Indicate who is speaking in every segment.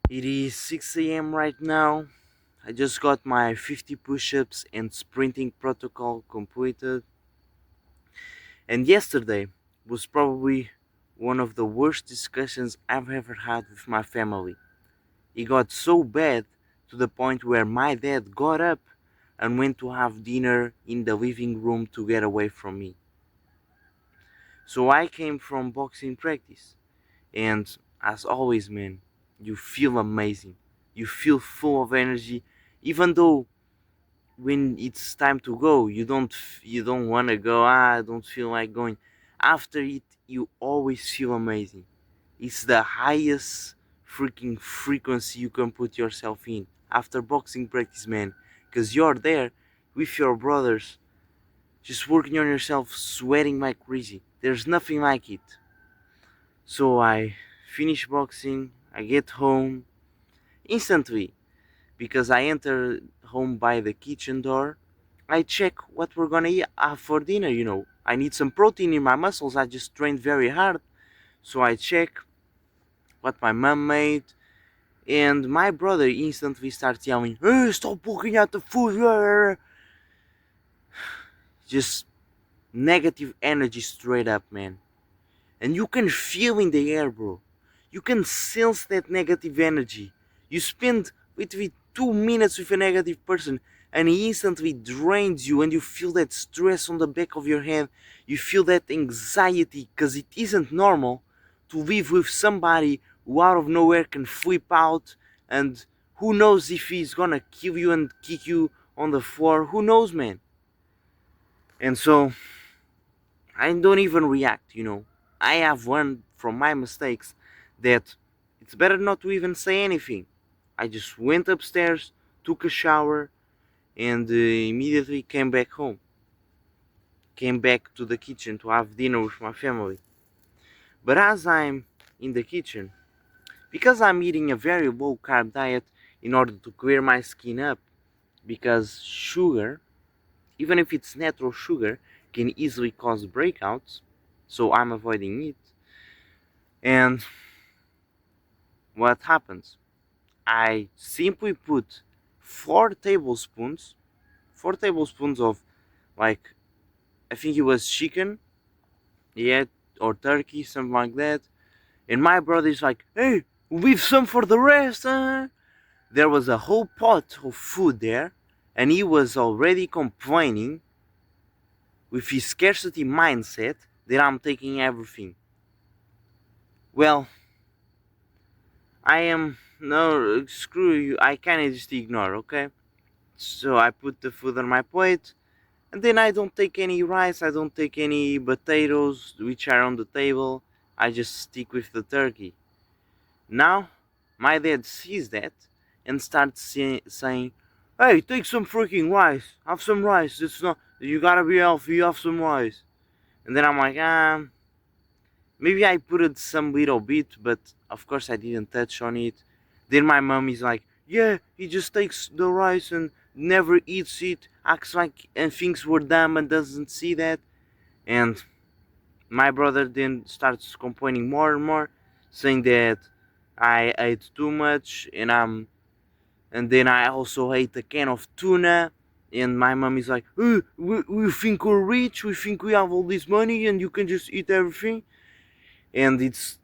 Speaker 1: It is 6 a.m. right now. I just got my 50 push ups and sprinting protocol completed. And yesterday was probably one of the worst discussions I've ever had with my family. It got so bad to the point where my dad got up and went to have dinner in the living room to get away from me. So I came from boxing practice. And as always, man, you feel amazing. You feel full of energy, even though when it's time to go, you don't want to go. I don't feel like going. After it, you always feel amazing. It's the highest freaking frequency you can put yourself in after boxing practice, man, because you're there with your brothers, just working on yourself, sweating like crazy. There's nothing like it. So I finish boxing, I get home instantly because I enter home by the kitchen door. I check what we're gonna eat for dinner. I need some protein in my muscles. I just trained very hard. So I check what my mom made, and my brother instantly starts yelling, "Hey, stop looking at the food!" Just negative energy straight up, man. And you can feel in the air, bro. You can sense that negative energy. You spend literally 2 minutes with a negative person and he instantly drains you, and you feel that stress on the back of your head. You feel that anxiety because it isn't normal to live with somebody who out of nowhere can flip out, and who knows if he's gonna kill you and kick you on the floor. Who knows, man? And so I don't even react. I have learned from my mistakes that it's better not to even say anything. I just went upstairs, took a shower, and immediately came back home. Came back to the kitchen to have dinner with my family. But as I'm in the kitchen, because I'm eating a very low carb diet in order to clear my skin up, because sugar, even if it's natural sugar, can easily cause breakouts, so I'm avoiding it. And what happens? I simply put 4 tablespoons of, like, I think it was chicken, yeah, or turkey, something like that. And my brother's like, "Hey, leave some for the rest." There was a whole pot of food there, and he was already complaining with his scarcity mindset that I'm taking everything. Well, I am no screw you. I kinda just ignore, okay? So I put the food on my plate, and then I don't take any rice, I don't take any potatoes which are on the table. I just stick with the turkey. Now, my dad sees that and starts saying, "Hey, take some freaking rice. Have some rice. It's not. You gotta be healthy. Have some rice." And then I'm like, maybe I put it some little bit, but of course I didn't touch on it. Then my mom is like, "Yeah, he just takes the rice and never eats it, acts like and thinks we're dumb and doesn't see that." And my brother then starts complaining more and more, saying that I ate too much, and then I also ate a can of tuna. And my mom is like, we think we're rich, we think we have all this money, and you can just eat everything." And it's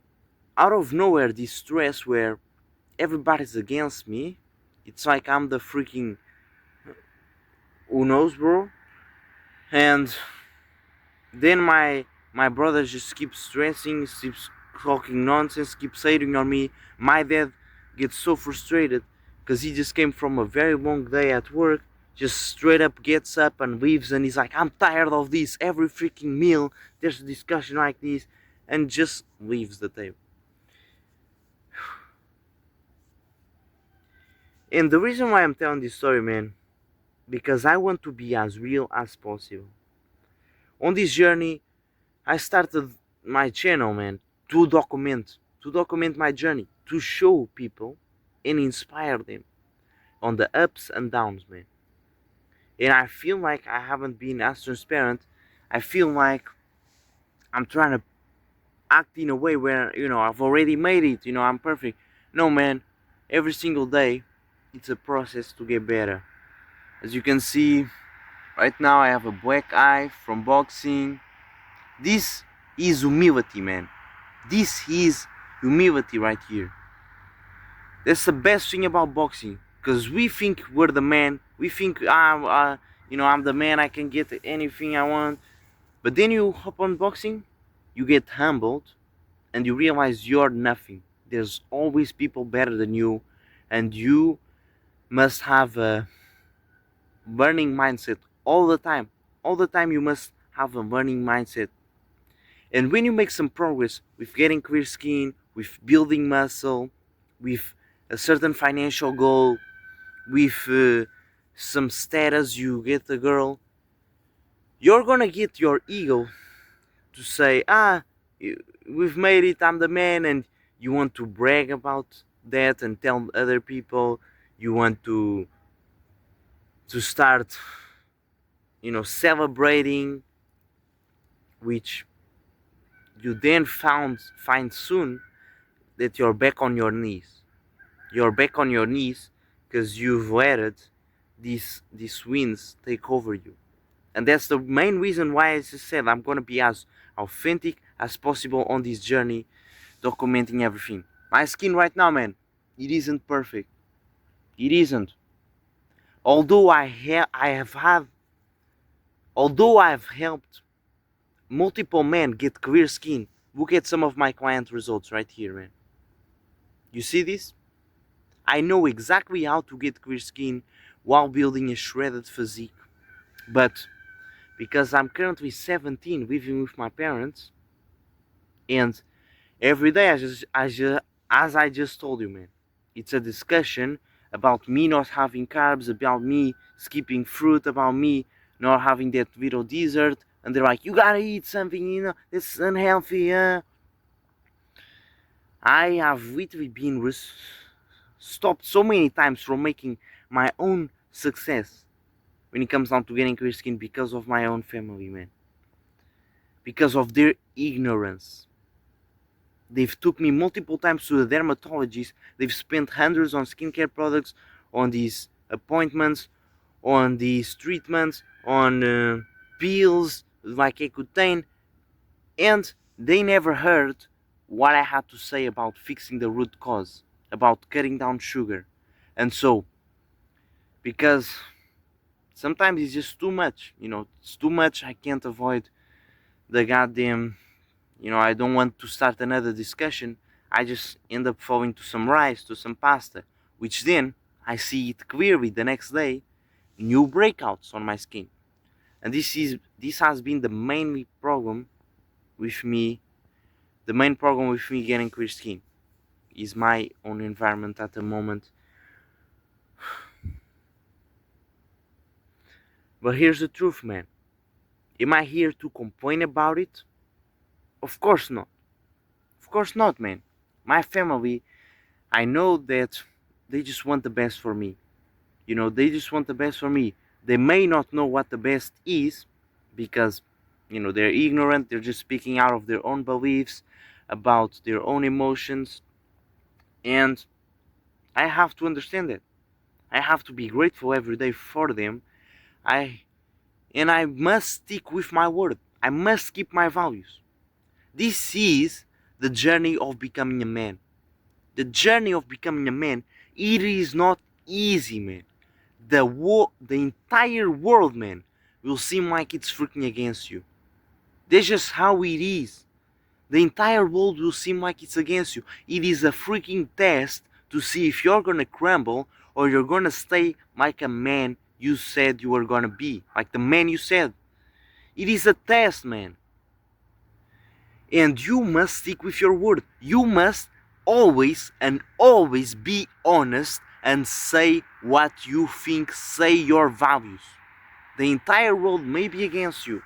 Speaker 1: out of nowhere this stress where everybody's against me. It's like I'm the freaking who knows, bro. And then my brother just keeps stressing, keeps talking nonsense, keeps hating on me. My dad gets so frustrated because he just came from a very long day at work. Just straight up gets up and leaves, and he's like, "I'm tired of this. Every freaking meal, there's a discussion like this," and just leaves the table. And the reason why I'm telling this story, man, because I want to be as real as possible. On this journey, I started my channel, man, to document my journey, to show people and inspire them on the ups and downs, man. And I feel like I haven't been as transparent. I feel like I'm trying to act in a way where, I've already made it, I'm perfect. No, man. every single day it's a process to get better. As you can see, right now I have a black eye from boxing. This is humility, man. This is humility right here. That's the best thing about boxing, because we think we're the man. We think I'm the man. I can get anything I want. But then you hop on boxing, you get humbled, and you realize you're nothing. There's always people better than you, and you must have a learning mindset all the time. All the time, you must have a learning mindset. And when you make some progress with getting clear skin, with building muscle, with a certain financial goal, with some status, you get a girl, you're gonna get your ego to say, we've made it, I'm the man, and you want to brag about that and tell other people. You want to start, celebrating, which you then find soon that you're back on your knees. You're back on your knees because you've let these wins take over you. And that's the main reason why I just said I'm gonna be as authentic as possible on this journey, documenting everything. My skin right now, man, it isn't perfect. It isn't. Although although I've helped multiple men get clear skin. Look at some of my client results right here, man. You see this? I know exactly how to get clear skin while building a shredded physique. But because I'm currently 17 living with my parents, and every day as I just told you, man, it's a discussion about me not having carbs, about me skipping fruit, about me not having that little dessert, and they're like, you gotta eat something, it's unhealthy. I have literally been stopped so many times from making my own success when it comes down to getting clear skin because of my own family, man. Because of their ignorance. They've took me multiple times to the dermatologist. They've spent hundreds on skincare products, on these appointments, on these treatments, on pills like Accutane, and they never heard what I had to say about fixing the root cause, about cutting down sugar. And so, because sometimes it's just too much, it's too much, I can't avoid the goddamn, I don't want to start another discussion. I just end up falling to some rice, to some pasta, which then I see it clearly the next day, new breakouts on my skin. And this has been with me, the main problem with me getting clear skin is my own environment at the moment. But here's the truth, man. Am I here to complain about it? Of course not. Of course not, man. My family, I know that they just want the best for me. They just want the best for me. They may not know what the best is because, they're ignorant. They're just speaking out of their own beliefs about their own emotions. And I have to understand that. I have to be grateful every day for them. I I must stick with my word. I must keep my values. This is the journey of becoming a man. The journey of becoming a man, it is not easy, man. The entire world, man, will seem like it's freaking against you. That's just how it is. The entire world will seem like it's against you. It is a freaking test to see if you're gonna crumble or you're gonna stay like a man you said you were gonna be. Like the man you said. It is a test, man. And you must stick with your word. You must always and always be honest and say what you think, say your values. The entire world may be against you,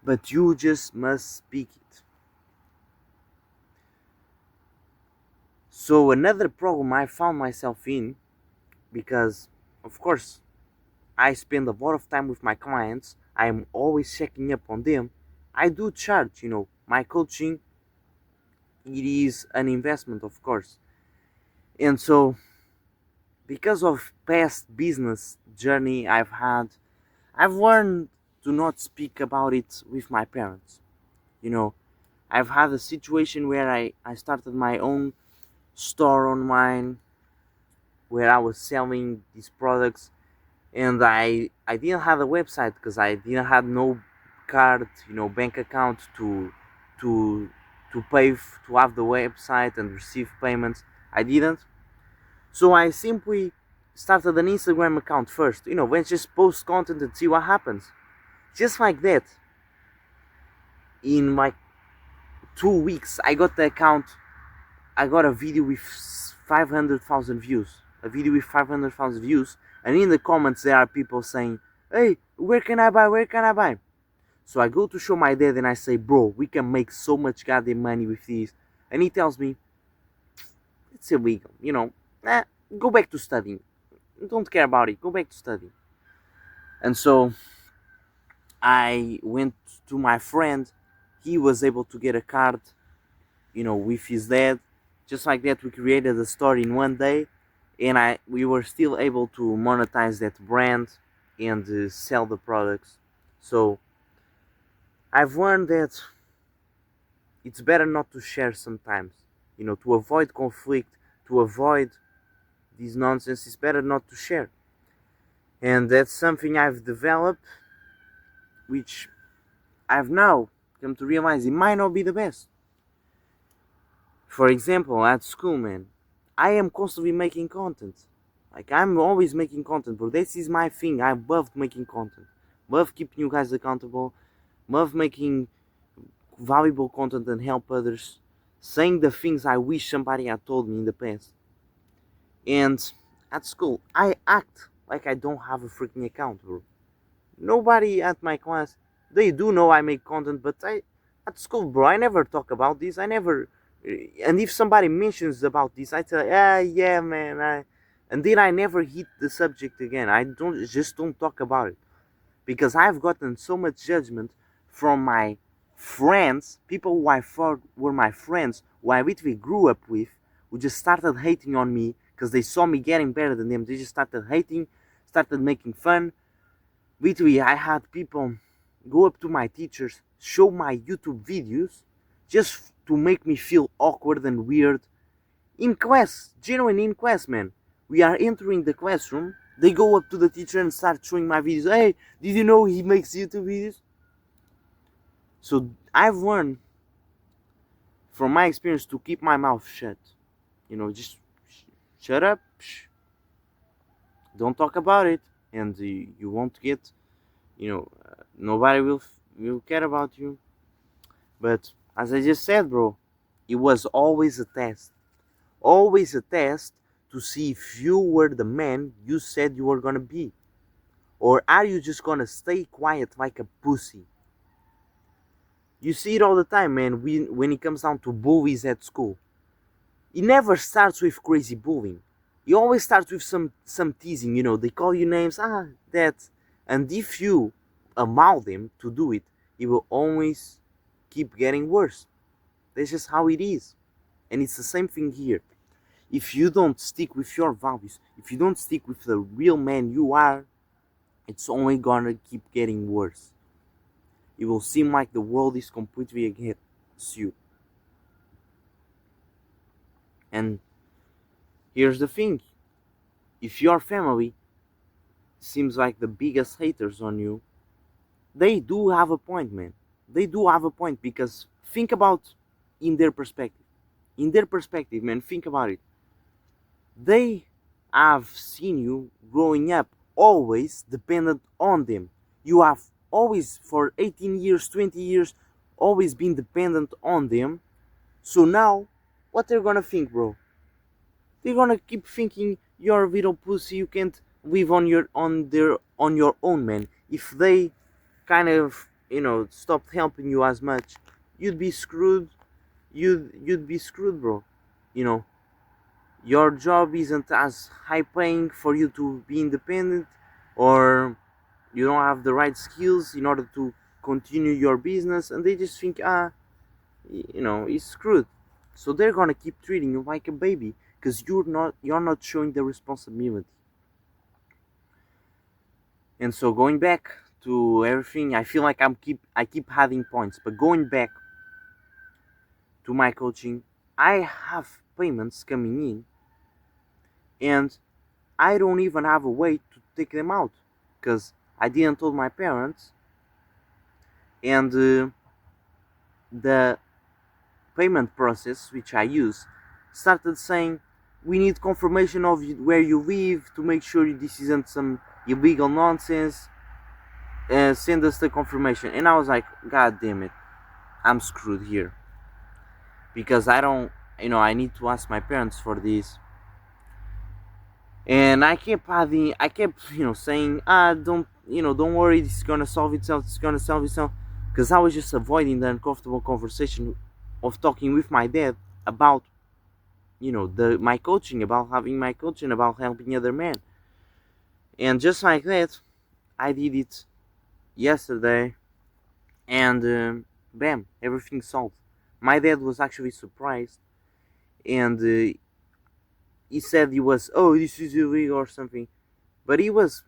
Speaker 1: but you just must speak it. So another problem I found myself in, because of course I spend a lot of time with my clients, I am always checking up on them. I do charge, my coaching, it is an investment, of course. And so, because of past business journey I've had, I've learned to not speak about it with my parents. You know, I've had a situation where I started my own store online where I was selling these products, and I didn't have a website because I didn't have no card, bank account to to have the website and receive payments. I didn't. So I simply started an Instagram account first. Let's just post content and see what happens. Just like that, in like 2 weeks, I got the account. I got a video with 500,000 views. A video with 500,000 views, and in the comments there are people saying, "Hey, where can I buy? Where can I buy?" So I go to show my dad and I say, "Bro, we can make so much goddamn money with these," and he tells me, "It's illegal. Go back to studying. Don't care about it. Go back to studying." And so I went to my friend. He was able to get a card, with his dad. Just like that, we created a store in one day, and we were still able to monetize that brand and sell the products. So I've learned that it's better not to share sometimes. To avoid conflict, to avoid this nonsense, it's better not to share. And that's something I've developed, which I've now come to realize it might not be the best. For example, at school, man, I am constantly making content. Like, I'm always making content, bro. This is my thing. I love making content. Love keeping you guys accountable. Love making valuable content and help others. Saying the things I wish somebody had told me in the past. And at school, I act like I don't have a freaking account, bro. Nobody at my class, they do know I make content, but at school, bro, I never talk about this. I never, and if somebody mentions about this, I tell, yeah, man, and then I never hit the subject again. I don't talk about it because I've gotten so much judgment from my friends, people who I thought were my friends, who I literally grew up with, who just started hating on me because they saw me getting better than them. They just started hating, started making fun. Literally, I had people go up to my teachers, show my YouTube videos, just to make me feel awkward and weird. In class, genuine in class, man. We are entering the classroom, they go up to the teacher and start showing my videos. Hey, did you know he makes YouTube videos? So I've learned from my experience to keep my mouth shut. Just shut up. Don't talk about it, and you won't get. Nobody will care about you. But as I just said, bro, it was always a test. Always a test to see if you were the man you said you were gonna be. Or are you just gonna stay quiet like a pussy? You see it all the time, man, when it comes down to bullies at school. It never starts with crazy bullying. It always starts with some teasing, they call you names, that. And if you allow them to do it, it will always keep getting worse. That's just how it is. And it's the same thing here. If you don't stick with your values, if you don't stick with the real man you are, it's only gonna keep getting worse. It will seem like the world is completely against you. And here's the thing. If your family seems like the biggest haters on you, they do have a point, man. They do have a point because think about in their perspective. In their perspective, man, think about it. They have seen you growing up always dependent on them. You have always, for 18 years, 20 years, always been dependent on them. So now, what they're gonna think, bro? They're gonna keep thinking you're a little pussy. You can't live on your own, man. If they kind of stopped helping you as much, you'd be screwed. You'd be screwed, bro. You know your job isn't as high paying for you to be independent, or you don't have the right skills in order to continue your business, and they just think, he's screwed. So they're gonna keep treating you like a baby, because you're not showing the responsibility. And so going back to everything, I feel like I keep adding points, but going back to my coaching, I have payments coming in, and I don't even have a way to take them out because I didn't told my parents, and the payment process which I use started saying we need confirmation of where you live to make sure this isn't some illegal nonsense. Send us the confirmation, and I was like, God damn it, I'm screwed here because I don't, I need to ask my parents for this. And I kept adding, I kept, saying, don't worry, this is gonna solve itself, because I was just avoiding the uncomfortable conversation of talking with my dad about, my coaching, about having my coaching, about helping other men. And just like that, I did it yesterday, and bam, everything solved. My dad was actually surprised, and he said he was, oh, this is illegal or something, but he was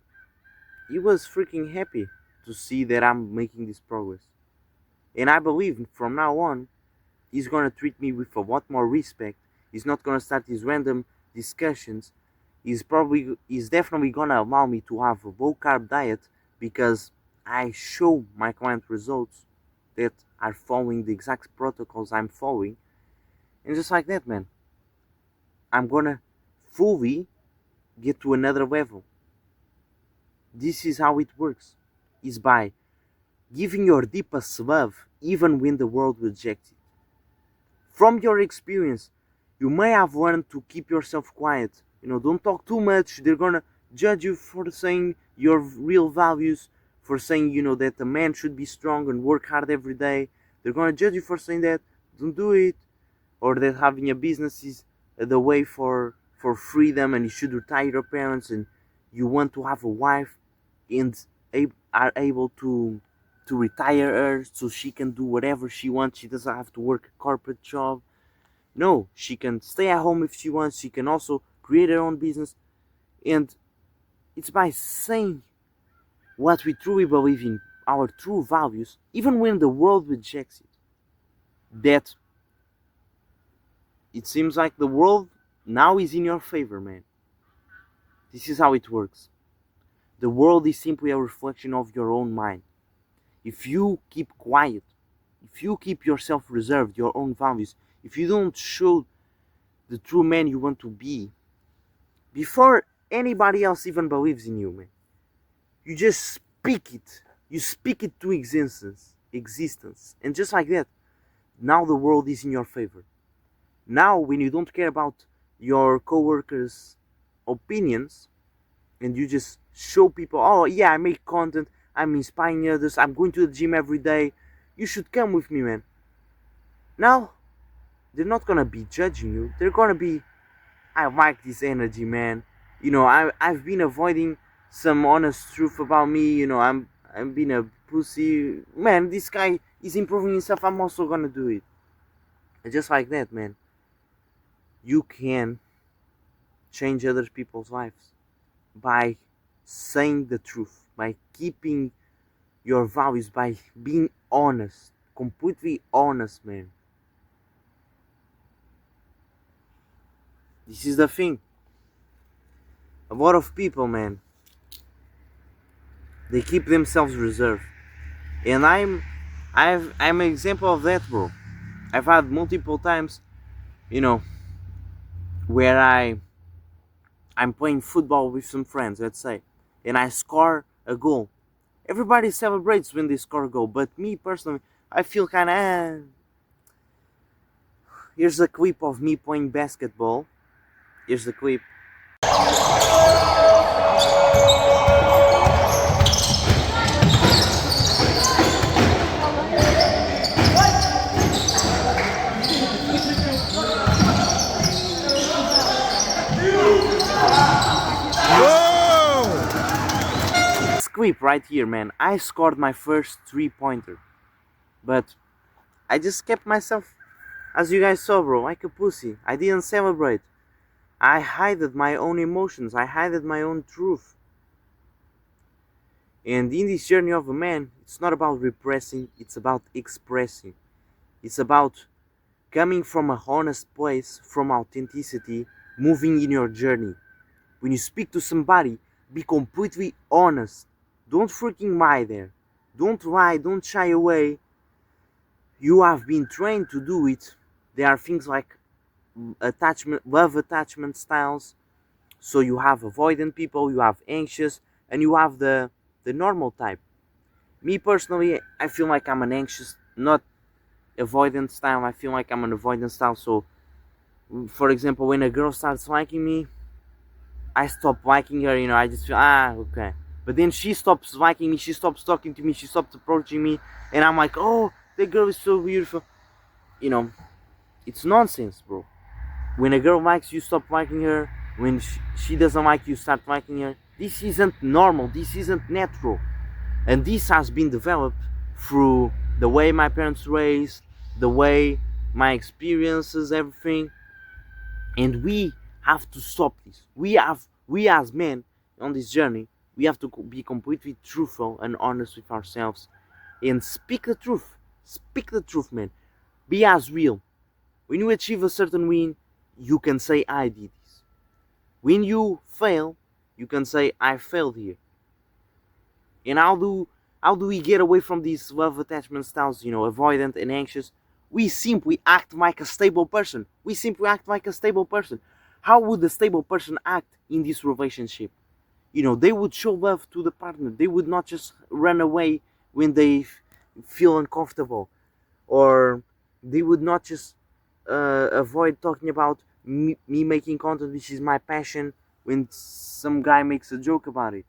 Speaker 1: freaking happy to see that I'm making this progress. And I believe from now on, he's gonna treat me with a lot more respect. He's not gonna start these random discussions. He's definitely gonna allow me to have a low carb diet because I show my client results that are following the exact protocols I'm following. And just like that, man, I'm gonna fully get to another level. This is how it works. Is by giving your deepest love even when the world rejects it. From your experience, you may have learned to keep yourself quiet. Don't talk too much. They're gonna judge you for saying your real values, for saying, that a man should be strong and work hard every day. They're gonna judge you for saying that. Don't do it. Or that having a business is the way for freedom and you should retire your parents and you want to have a wife and are able to retire her so she can do whatever she wants. She doesn't have to work a corporate job. No, she can stay at home if she wants. She can also create her own business. And it's by saying what we truly believe in, our true values, even when the world rejects it, that it seems like the world now is in your favor, man. This is how it works. The world is simply a reflection of your own mind. If you keep quiet, if you keep yourself reserved, your own values, if you don't show the true man you want to be, before anybody else even believes in you, man, you just speak it. You speak it to existence. And just like that, now the world is in your favor. Now, when you don't care about your coworkers' opinions, and you just show people, oh yeah, I make content, I'm inspiring others, I'm going to the gym every day, you should come with me, man. Now, they're not gonna be judging you. They're gonna be, I like this energy, man. I've been avoiding some honest truth about me. I'm being a pussy, man. This guy is improving himself. I'm also gonna do it. And just like that, man, you can change other people's lives by saying the truth, by keeping your values, by being honest, completely honest, man. This is the thing. A lot of people, man, they keep themselves reserved, and I'm an example of that, bro. I've had multiple times, you know, where I'm playing football with some friends, let's say, and I score a goal. Everybody celebrates when they score a goal, but me personally, I feel kind of. Here's a clip of me playing basketball. Here's the clip. This clip right here, man. I scored my first 3-pointer, but I just kept myself, as you guys saw, bro, like a pussy. I didn't celebrate. I hided my own emotions. I hided my own truth. And in this journey of a man, it's not about repressing, it's about expressing. It's about coming from a honest place, from authenticity, moving in your journey. When you speak to somebody, be completely honest. Don't freaking lie there. Don't lie, don't shy away. You have been trained to do it. There are things like love attachment styles. So you have avoidant people, you have anxious, and you have the normal type. Me personally, I feel like I'm an anxious, not avoidant style. I feel like I'm an avoidant style. So, for example, when a girl starts liking me, I stop liking her. I just feel okay. But then she stops liking me. She stops talking to me. She stops approaching me, and I'm like, oh, that girl is so beautiful. You know, it's nonsense, bro. When a girl likes you, stop liking her. When she doesn't like you, start liking her. This isn't normal. This isn't natural. And this has been developed through the way my parents raised, the way my experiences, everything. And we have to stop this. We as men on this journey, we have to be completely truthful and honest with ourselves and speak the truth. Speak the truth, man. Be as real. When you achieve a certain win, you can say I did this. When you fail, you can say I failed here. And how do we get away from these love attachment styles, avoidant and anxious? We simply act like a stable person. We simply act like a stable person. How would a stable person act in this relationship? They would show love to the partner. They would not just run away when they feel uncomfortable, or they would not just avoid talking about me making content, which is my passion, when some guy makes a joke about it.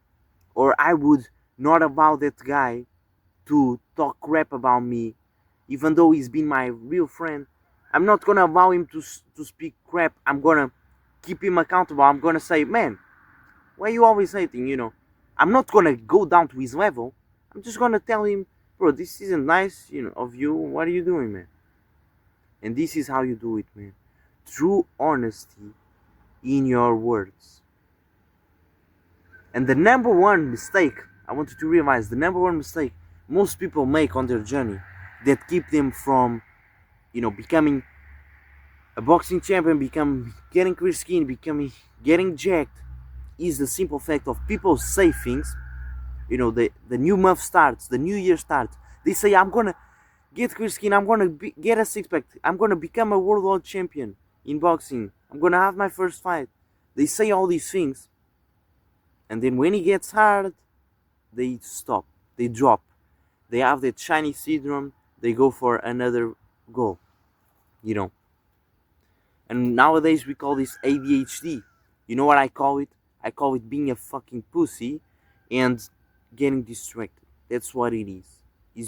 Speaker 1: Or I would not allow that guy to talk crap about me, even though he's been my real friend. I'm not gonna allow him to speak crap. I'm gonna keep him accountable. I'm gonna say, man, why are you always hating? I'm not gonna go down to his level. I'm just gonna tell him, bro, this isn't nice, of you. What are you doing, man? And this is how you do it, man. True honesty in your words. And the number one mistake, I want you to realize, the number one mistake most people make on their journey that keep them from, becoming a boxing champion, getting clear skin, getting jacked, is the simple fact of people say things. The new month starts, the new year starts. They say, I'm gonna get clear skin, I'm gonna get a six pack, I'm gonna become a world champion in boxing, I'm gonna have my first fight. They say all these things, and then when it gets hard, they stop, they drop, they have that shiny syndrome, they go for another goal, And nowadays we call this ADHD. You know what I call it? I call it being a fucking pussy and getting distracted. That's what it is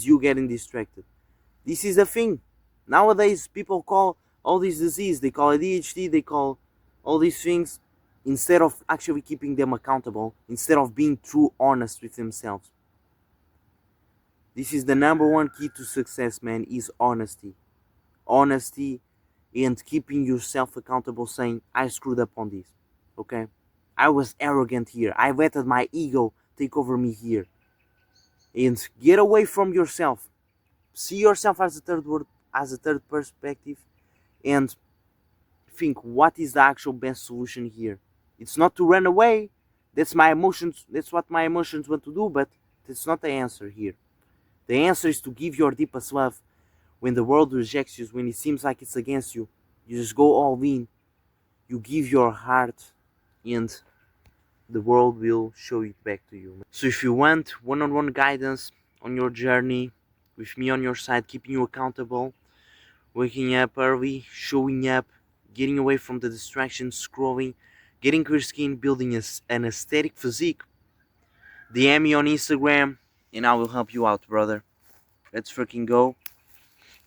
Speaker 1: you getting distracted. This is the thing. Nowadays people call all this disease, they call ADHD, they call all these things, instead of actually keeping them accountable, instead of being true honest with themselves. This is the number one key to success, man, is honesty. Honesty and keeping yourself accountable, saying, I screwed up on this. Okay? I was arrogant here. I let my ego take over me here. And get away from yourself. See yourself as a third perspective, and think, what is the actual best solution here? It's not to run away. That's what my emotions want to do, but that's not the answer here. The answer is to give your deepest love. When the world rejects you, when it seems like it's against you, you just go all in. You give your heart, and the world will show it back to you. So if you want one-on-one guidance on your journey, with me on your side, keeping you accountable, waking up early, showing up, getting away from the distractions, scrolling, getting clear skin, building an aesthetic physique, DM me on Instagram, and I will help you out, brother. Let's freaking go.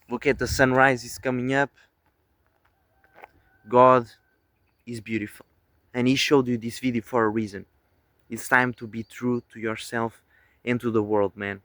Speaker 1: Look at the sunrise is coming up. God is beautiful, and He showed you this video for a reason. It's time to be true to yourself and to the world, man.